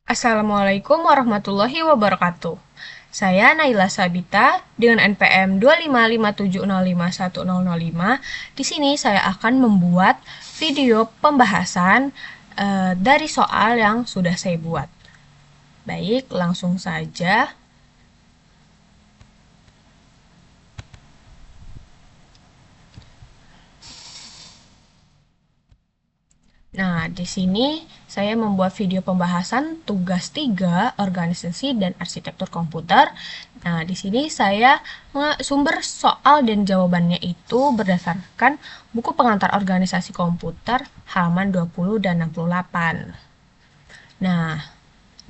Assalamualaikum warahmatullahi wabarakatuh. Saya Naila Sabita dengan NPM 25570510005. Di sini saya akan membuat video pembahasan dari soal yang sudah saya buat. Baik, langsung saja. Nah, di sini saya membuat video pembahasan tugas 3 organisasi dan arsitektur komputer. Nah, di sini saya sumber soal dan jawabannya itu berdasarkan buku pengantar organisasi komputer halaman 20 dan 68. Nah,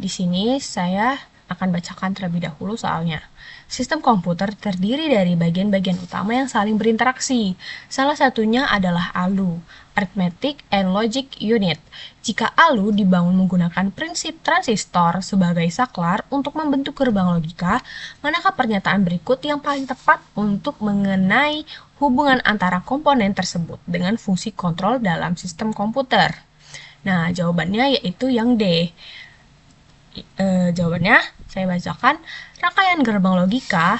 di sini saya akan bacakan terlebih dahulu soalnya. Sistem komputer terdiri dari bagian-bagian utama yang saling berinteraksi. Salah satunya adalah ALU, Arithmetic and Logic Unit. Jika ALU dibangun menggunakan prinsip transistor sebagai saklar untuk membentuk gerbang logika, manakah pernyataan berikut yang paling tepat untuk mengenai hubungan antara komponen tersebut dengan fungsi kontrol dalam sistem komputer? Nah, jawabannya yaitu yang D. Jawabannya saya bacakan. Rangkaian gerbang logika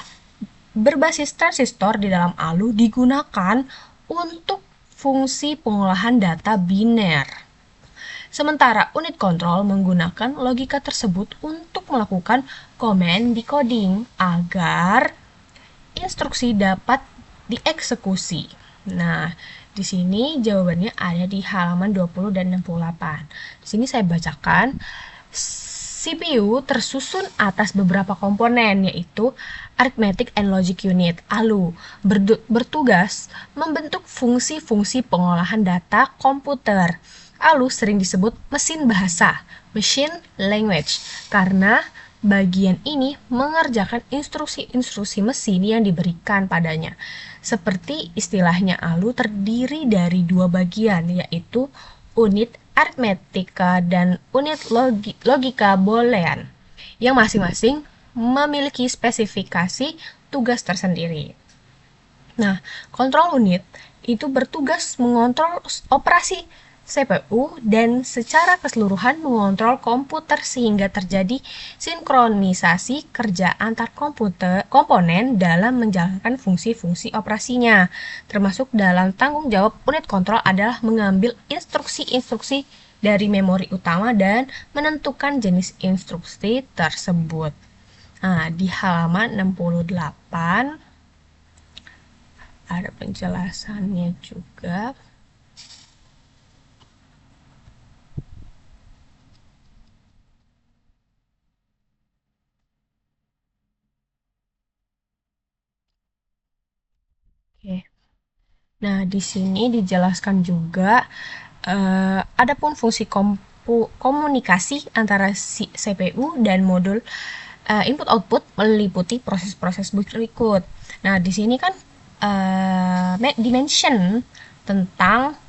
berbasis transistor di dalam ALU digunakan untuk fungsi pengolahan data biner. Sementara unit kontrol menggunakan logika tersebut untuk melakukan command decoding agar instruksi dapat dieksekusi. Nah, di sini jawabannya ada di halaman 20 dan 68. Di sini saya bacakan. CPU tersusun atas beberapa komponen, yaitu Arithmetic and Logic Unit (ALU), bertugas membentuk fungsi-fungsi pengolahan data komputer. ALU sering disebut mesin bahasa (machine language) karena bagian ini mengerjakan instruksi-instruksi mesin yang diberikan padanya. Seperti istilahnya, ALU terdiri dari dua bagian, yaitu unit aritmetika dan unit logika boolean, yang masing-masing memiliki spesifikasi tugas tersendiri. Nah, kontrol unit itu bertugas mengontrol operasi CPU dan secara keseluruhan mengontrol komputer sehingga terjadi sinkronisasi kerja antar komponen dalam menjalankan fungsi-fungsi operasinya. Termasuk dalam tanggung jawab unit kontrol adalah mengambil instruksi-instruksi dari memori utama dan menentukan jenis instruksi tersebut. Nah, di halaman 68 ada penjelasannya juga. Oke. Nah, di sini dijelaskan juga adapun fungsi komunikasi antara CPU dan modul input-output meliputi proses-proses berikut. Nah, di sini kan dimension tentang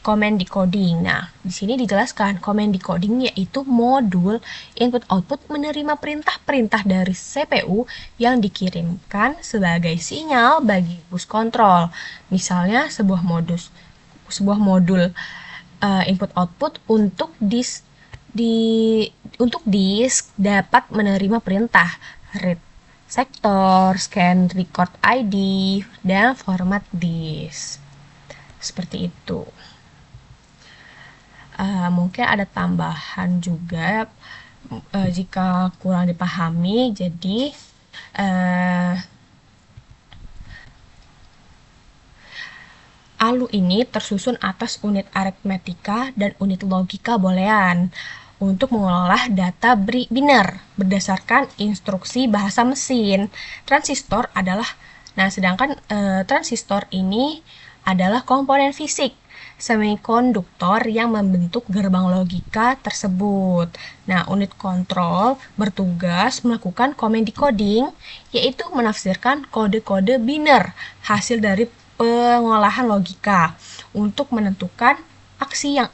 command decoding. Nah, di sini dijelaskan command decoding yaitu modul input-output menerima perintah-perintah dari CPU yang dikirimkan sebagai sinyal bagi bus kontrol. Misalnya sebuah modul input-output untuk disk dapat menerima perintah read sektor, scan record ID, dan format disk. Seperti itu. Mungkin ada tambahan juga jika kurang dipahami. Jadi ALU ini tersusun atas unit aritmetika dan unit logika boolean untuk mengolah data biner berdasarkan instruksi bahasa mesin. Transistor adalah, sedangkan transistor ini adalah komponen fisik semikonduktor yang membentuk gerbang logika tersebut. Nah, unit kontrol bertugas melakukan command decoding, yaitu menafsirkan kode-kode biner hasil dari pengolahan logika untuk menentukan aksi yang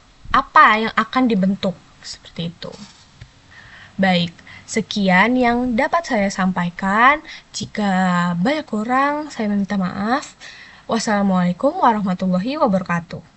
akan dibentuk. Seperti itu. Baik, sekian yang dapat saya sampaikan. Jika banyak kurang, saya meminta maaf. Wassalamualaikum warahmatullahi wabarakatuh.